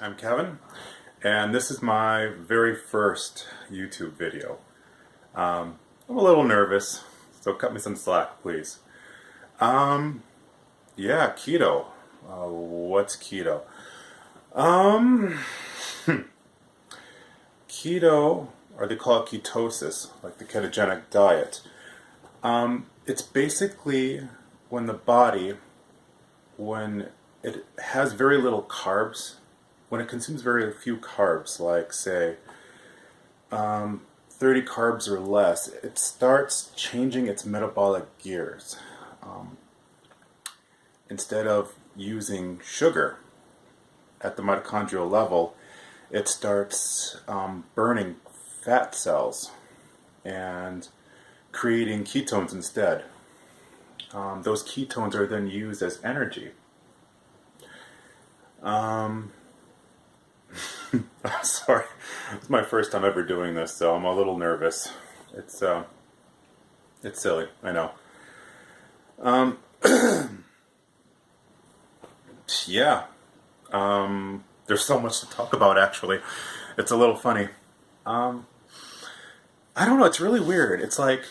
I'm Kevin, and this is my very first YouTube video. I'm a little nervous, so cut me some slack, please. Um, yeah, keto. What's keto? Um, Keto, or they call it ketosis, like the ketogenic diet. It's basically when the body, when it has very little carbs, when it consumes very few carbs, like say 30 carbs or less, it starts changing its metabolic gears. Instead of using sugar at the mitochondrial level, it starts burning fat cells and creating ketones instead. Those ketones are then used as energy. Sorry, it's my first time ever doing this, so I'm a little nervous. It's silly, I know. Yeah. There's so much to talk about, actually. It's a little funny. I don't know, it's really weird. It's like,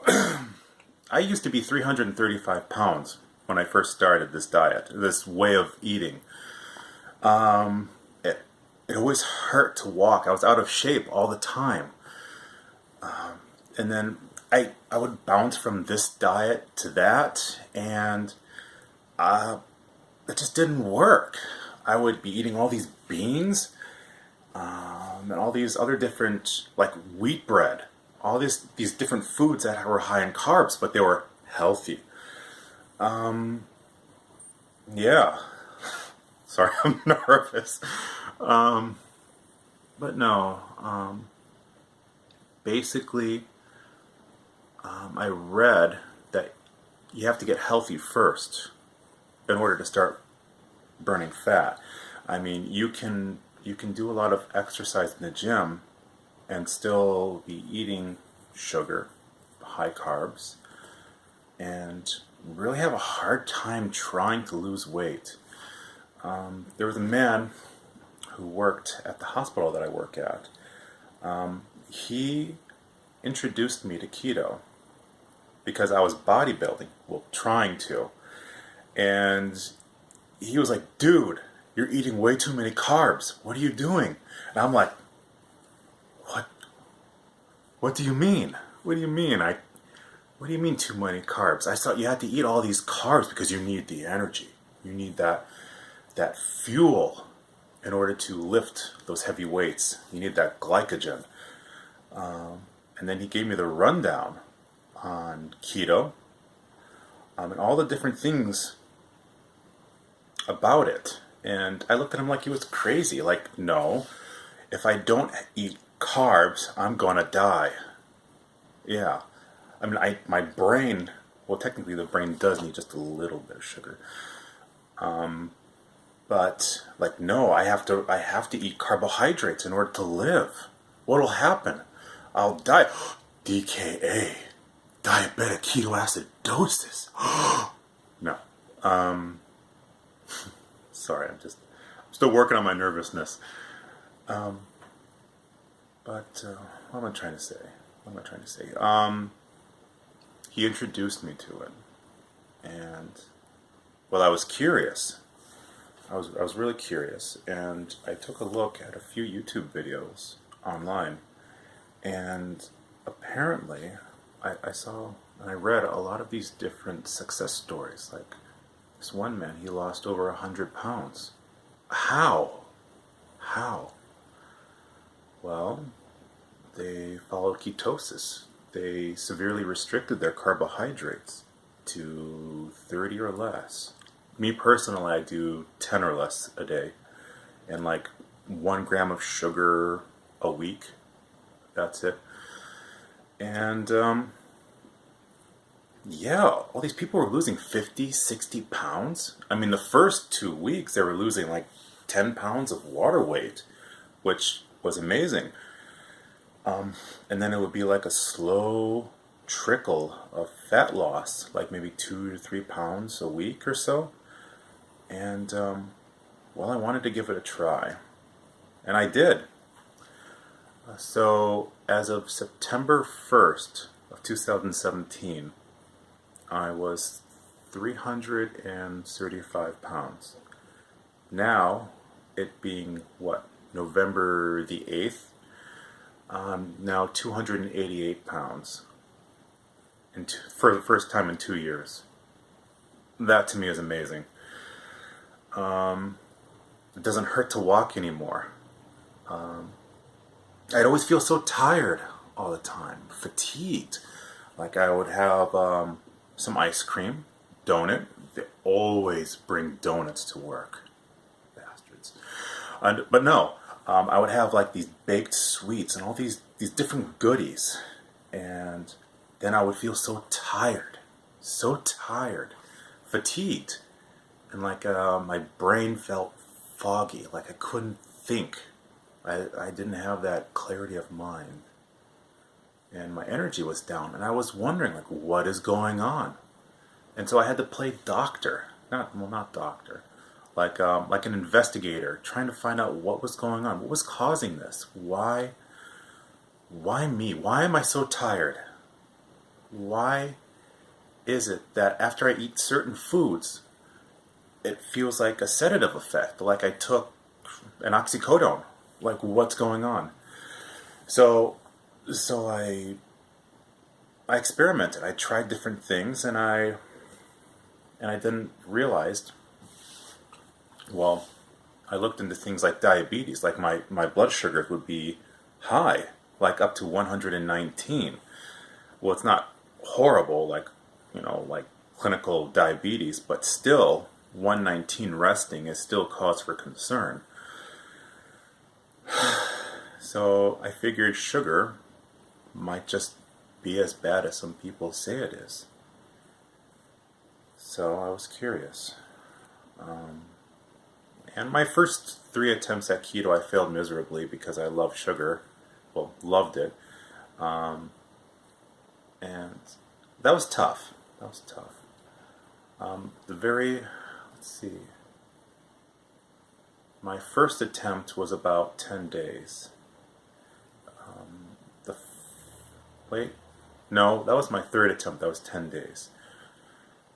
I used to be 335 pounds when I first started this diet, this way of eating. It always hurt to walk. I was out of shape all the time. And then I would bounce from this diet to that, and it just didn't work. I would be eating all these beans, and all these other different, like wheat bread, all these different foods that were high in carbs, but they were healthy. Yeah. Sorry, I'm nervous. But no, basically, I read that you have to get healthy first in order to start burning fat. I mean, you can do a lot of exercise in the gym and still be eating sugar, high carbs, and really have a hard time trying to lose weight. There was a man who worked at the hospital that I work at. He introduced me to keto because I was bodybuilding, well, trying to. And he was like, "Dude, you're eating way too many carbs. What are you doing?" And I'm like, "What? What do you mean? What do you mean? What do you mean too many carbs? I thought you had to eat all these carbs because you need the energy. You need that fuel in order to lift those heavy weights. You need that glycogen." And then he gave me the rundown on keto, and all the different things about it. And I looked at him like he was crazy. Like, no, if I don't eat carbs, I'm gonna die. Yeah. I mean, my brain, well, technically the brain does need just a little bit of sugar. But like, no, I have to eat carbohydrates in order to live. What'll happen? I'll die. DKA, diabetic ketoacidosis. No. Sorry, I'm still working on my nervousness. But what am I trying to say? He introduced me to it, and well, I was curious. I was really curious, and I took a look at a few YouTube videos online, and apparently I saw and I read a lot of these different success stories. Like this one man, he lost over 100 pounds. How? Well, they followed ketosis. They severely restricted their carbohydrates to 30 or less. Me personally, I do 10 or less a day, and like 1 gram of sugar a week. That's it. And yeah, all these people were losing 50, 60 pounds. I mean, the first 2 weeks they were losing like 10 pounds of water weight, which was amazing. And then it would be like a slow trickle of fat loss, like maybe 2 to 3 pounds a week or so. And well, I wanted to give it a try. And I did. So as of September 1st of 2017, I was 335 pounds. Now, it being what, November the 8th, now 288 pounds for the first time in 2 years. That to me is amazing. It doesn't hurt to walk anymore. I'd always feel so tired all the time, fatigued. Like I would have some ice cream, donut. They always bring donuts to work, bastards. But no, I would have like these baked sweets and all these different goodies, and then I would feel so tired, fatigued, and like my brain felt foggy, like I couldn't think. I didn't have that clarity of mind, and my energy was down, and I was wondering like what is going on. And so I had to play doctor, not doctor, like an investigator, trying to find out what was going on, what was causing this, why me, why am I so tired, why is it that after I eat certain foods it feels like a sedative effect, like I took an oxycodone. Like, what's going on? So I experimented. I tried different things, and I then realized, well, I looked into things like diabetes. Like my blood sugar would be high, like up to 119. Well, it's not horrible, like like clinical diabetes, but still 119 resting is still cause for concern. So I figured sugar might just be as bad as some people say it is. So I was curious. And my first 3 attempts at keto, I failed miserably because I love sugar. Well, loved it. And that was tough. Let's see. My first attempt was about 10 days. No, that was my third attempt. That was 10 days.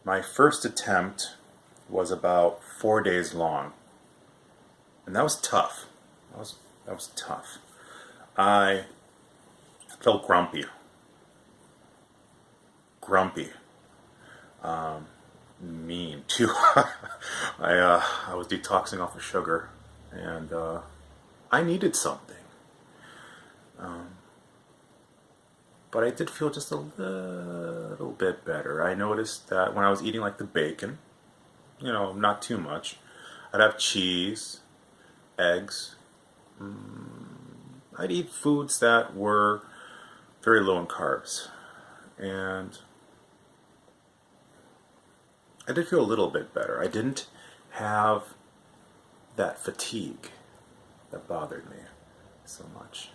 My first attempt was about 4 days long. And that was tough. That was tough. I felt grumpy. Mean too. I was detoxing off of sugar, and I needed something. But I did feel just a little bit better. I noticed that when I was eating like the bacon, not too much, I'd have cheese, eggs. I'd eat foods that were very low in carbs, and I did feel a little bit better. I didn't have that fatigue that bothered me so much.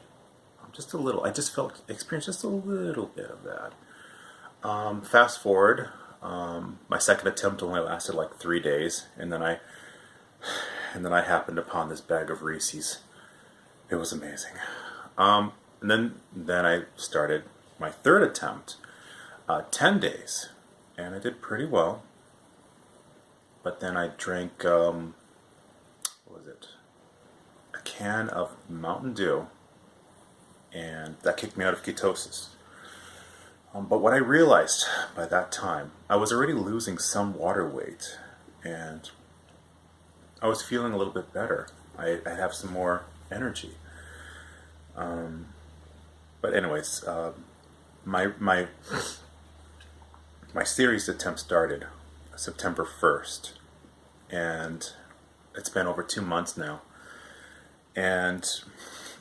Just a little. I just experienced just a little bit of that. Fast forward, my second attempt only lasted like 3 days, and then I happened upon this bag of Reese's. It was amazing. And then I started my third attempt, 10 days, and I did pretty well. But then I drank, what was it? A can of Mountain Dew, and that kicked me out of ketosis. But what I realized by that time, I was already losing some water weight, and I was feeling a little bit better. I have some more energy. But anyways, my series attempt started September 1st, and it's been over 2 months now, and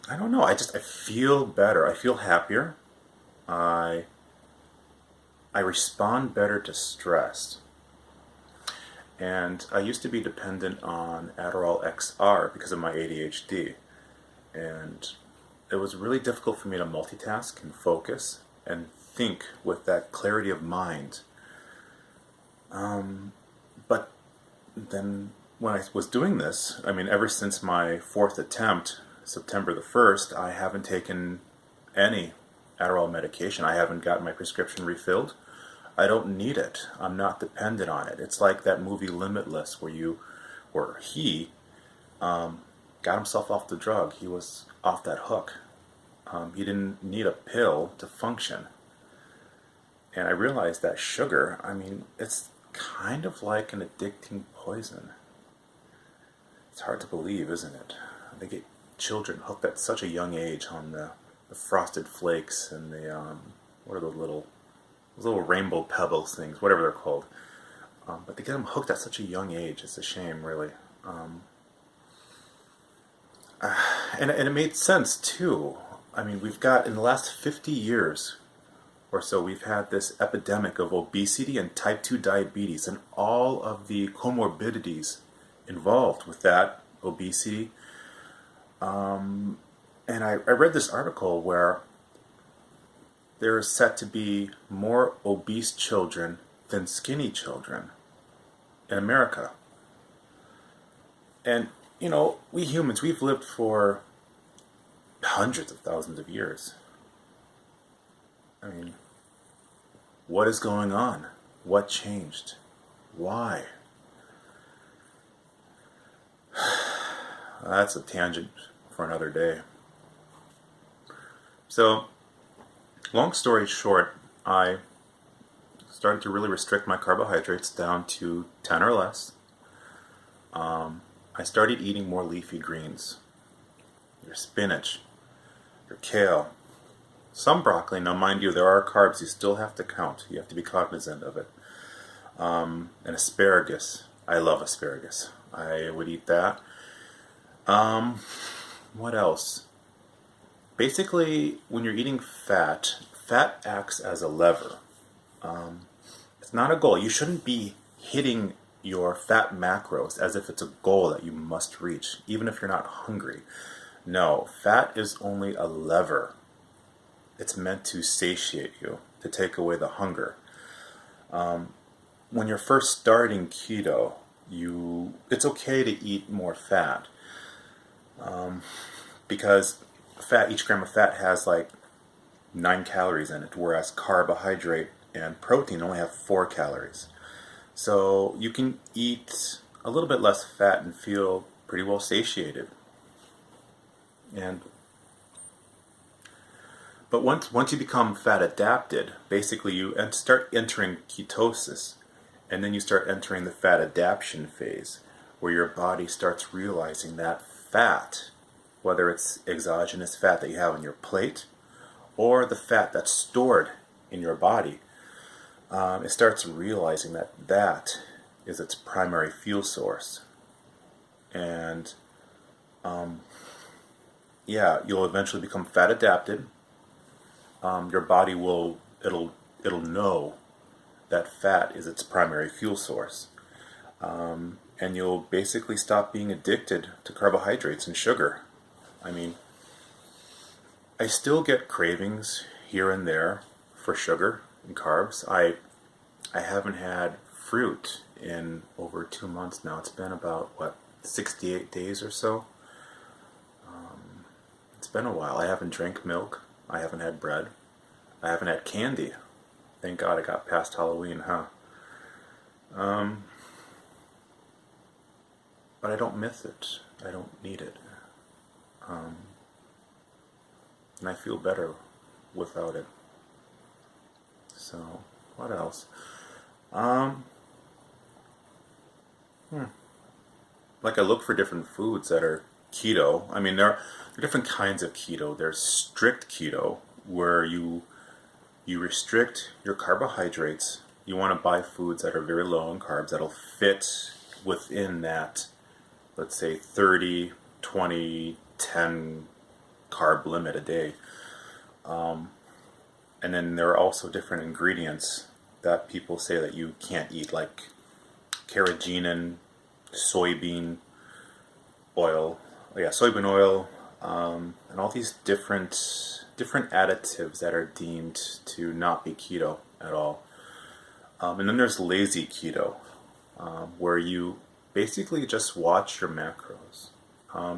I don't know, I feel better. I feel happier. I respond better to stress. And I used to be dependent on Adderall XR because of my ADHD, and it was really difficult for me to multitask and focus and think with that clarity of mind. But then when I was doing this, I mean, ever since my fourth attempt, September the 1st, I haven't taken any Adderall medication. I haven't gotten my prescription refilled. I don't need it. I'm not dependent on it. It's like that movie Limitless where he got himself off the drug. He was off that hook. He didn't need a pill to function. And I realized that sugar, I mean, it's kind of like an addicting poison. It's hard to believe, isn't it? They get children hooked at such a young age on the frosted flakes and the, what are those little rainbow pebbles things, whatever they're called. But they get them hooked at such a young age. It's a shame, really. And it made sense, too. I mean, we've got, in the last 50 years or so, we've had this epidemic of obesity and type 2 diabetes and all of the comorbidities involved with that obesity. And I read this article where there is set to be more obese children than skinny children in America. And, you know, we humans, we've lived for hundreds of thousands of years. I mean, what is going on? What changed? Why? That's a tangent for another day. So, long story short, I started to really restrict my carbohydrates down to 10 or less. I started eating more leafy greens. Your spinach, your kale, some broccoli. Now, mind you, there are carbs you still have to count. You have to be cognizant of it. And asparagus. I love asparagus. I would eat that. What else? Basically, when you're eating fat, fat acts as a lever. It's not a goal. You shouldn't be hitting your fat macros as if it's a goal that you must reach, even if you're not hungry. No, fat is only a lever. It's meant to satiate you, to take away the hunger. When you're first starting keto, it's okay to eat more fat. Because each gram of fat has like 9 calories in it, whereas carbohydrate and protein only have 4 calories. So you can eat a little bit less fat and feel pretty well satiated. But once you become fat adapted, basically you start entering ketosis, and then you start entering the fat adaptation phase, where your body starts realizing that fat, whether it's exogenous fat that you have on your plate, or the fat that's stored in your body, it starts realizing that is its primary fuel source. And you'll eventually become fat adapted. Your body it'll know that fat is its primary fuel source. And you'll basically stop being addicted to carbohydrates and sugar. I mean, I still get cravings here and there for sugar and carbs. I haven't had fruit in over 2 months now. It's been about, 68 days or so? It's been a while. I haven't drank milk. I haven't had bread. I haven't had candy. Thank God I got past Halloween, huh? But I don't miss it. I don't need it. And I feel better without it. So, what else? Like I look for different foods that are keto. I mean, there are different kinds of keto. There's strict keto, where you restrict your carbohydrates. You want to buy foods that are very low in carbs that'll fit within that, let's say, 30, 20, 10 carb limit a day. And then there are also different ingredients that people say that you can't eat, like carrageenan, soybean oil, and all these different additives that are deemed to not be keto at all. And then there's lazy keto, where you basically just watch your macros.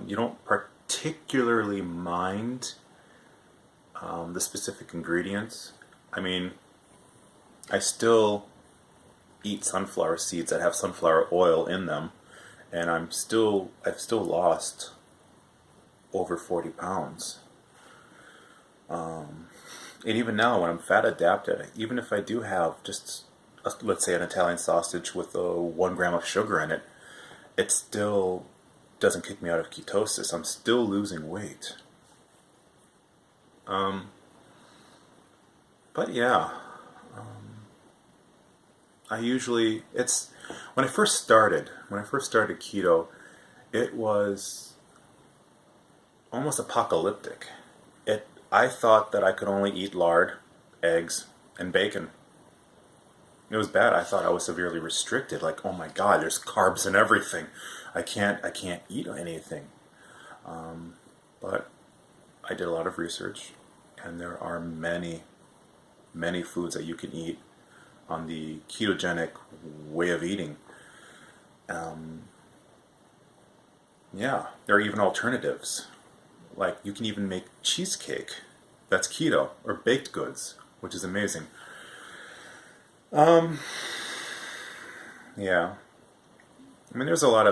You don't particularly mind the specific ingredients. I mean, I still eat sunflower seeds that have sunflower oil in them, and I've still lost over 40 pounds. And even now, when I'm fat adapted, even if I do have just, let's say, an Italian sausage with 1 gram of sugar in it, it still doesn't kick me out of ketosis. I'm still losing weight. But yeah, when I first started keto, it was almost apocalyptic. I thought that I could only eat lard, eggs, and bacon. It was bad. I thought I was severely restricted. Like, oh my God, there's carbs in everything. I can't eat anything. But I did a lot of research, and there are many, many foods that you can eat on the ketogenic way of eating. Yeah, there are even alternatives. Like, you can even make cheesecake that's keto, or baked goods, which is amazing. Yeah. I mean, there's a lot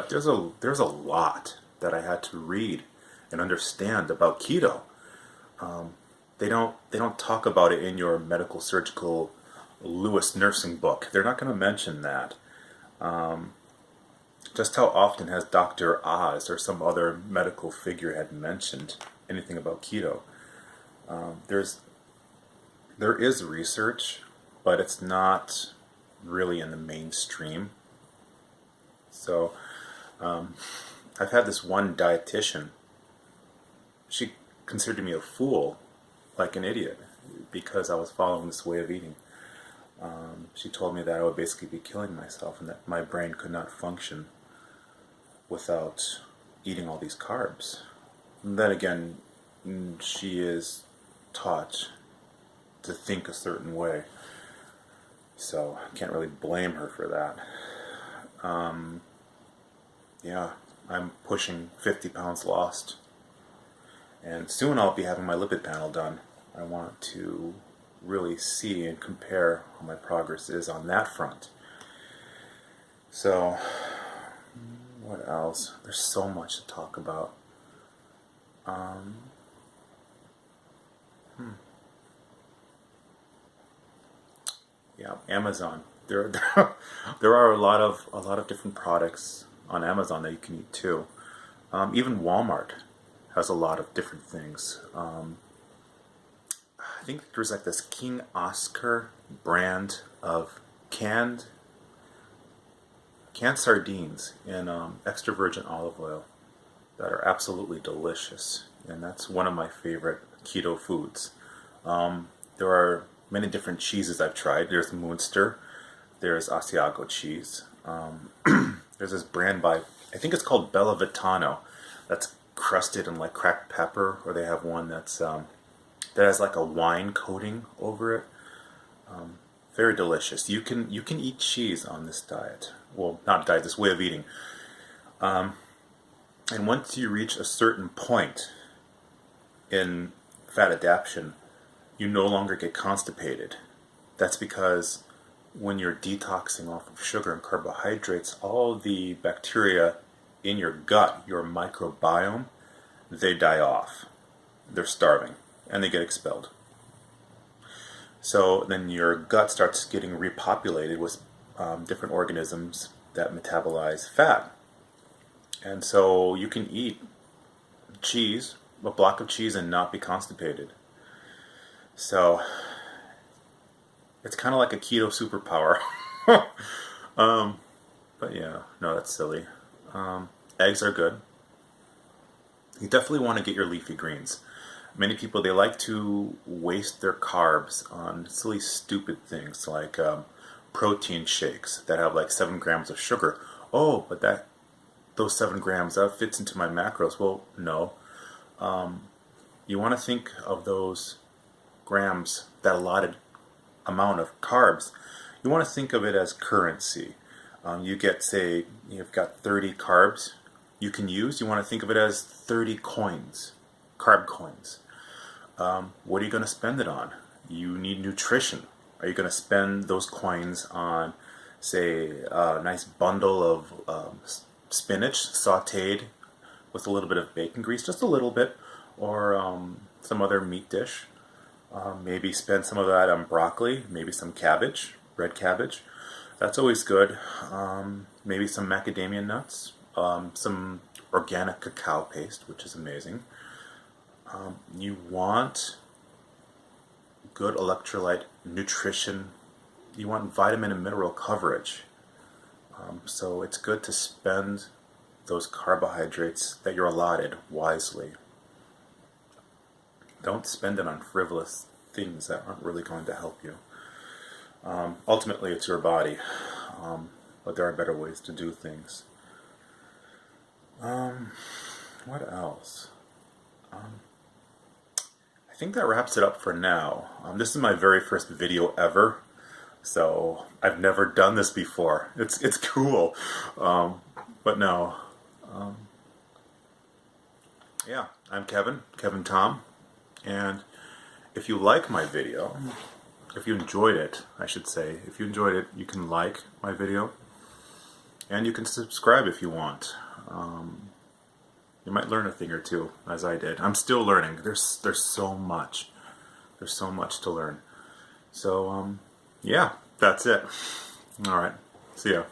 that I had to read and understand about keto. They don't talk about it in your medical surgical Lewis nursing book. They're not going to mention that. Just how often has Dr. Oz or some other medical figurehead mentioned anything about keto? There is research, but it's not really in the mainstream. So I've had this one dietitian. She considered me a fool, like an idiot, because I was following this way of eating. She told me that I would basically be killing myself and that my brain could not function without eating all these carbs. And then again, she is taught to think a certain way, so I can't really blame her for that. Yeah, I'm pushing 50 pounds lost, and soon I'll be having my lipid panel done. I want to really see and compare how my progress is on that front. So, what else? There's so much to talk about. Yeah, Amazon. There are a lot of different products on Amazon that you can eat too. Even Walmart has a lot of different things. I think there's like this King Oscar brand of canned sardines in extra virgin olive oil that are absolutely delicious, and that's one of my favorite keto foods. There are many different cheeses I've tried. There's Munster, there's Asiago cheese. There's this brand by, I think it's called Bella Vitano, that's crusted in like cracked pepper, or they have one that's that has like a wine coating over it. Very delicious. You can eat cheese on this diet. Well, not diet, this way of eating. And once you reach a certain point in fat adaptation, you no longer get constipated. That's because when you're detoxing off of sugar and carbohydrates, all the bacteria in your gut, your microbiome, they die off. They're starving, and they get expelled. So then your gut starts getting repopulated with different organisms that metabolize fat. And so you can eat cheese, a block of cheese, and not be constipated. So it's kind of like a keto superpower. But yeah, no, that's silly. Eggs are good. You definitely want to get your leafy greens. Many people, they like to waste their carbs on silly, stupid things like protein shakes that have like 7 grams of sugar. Oh, but those 7 grams, that fits into my macros. Well, no. You want to think of those grams, that allotted amount of carbs, you want to think of it as currency. You get, say, you've got 30 carbs you can use. You want to think of it as 30 coins, carb coins. What are you going to spend it on? You need nutrition. Are you going to spend those coins on, say, a nice bundle of spinach sauteed with a little bit of bacon grease, just a little bit, or some other meat dish? Maybe spend some of that on broccoli, maybe some cabbage, red cabbage. That's always good. Maybe some macadamia nuts, some organic cacao paste, which is amazing. You want good electrolyte nutrition. You want vitamin and mineral coverage. So it's good to spend those carbohydrates that you're allotted wisely. Don't spend it on frivolous things that aren't really going to help you. Ultimately, it's your body, but there are better ways to do things. What else? I think that wraps it up for now. This is my very first video ever, so I've never done this before. It's cool, but no. Yeah, I'm Kevin Tom, and if you like my video, if you enjoyed it, I should say, if you enjoyed it, you can like my video, and you can subscribe if you want. You might learn a thing or two, as I did. I'm still learning. There's so much. There's so much to learn. So, yeah, that's it. All right. See ya.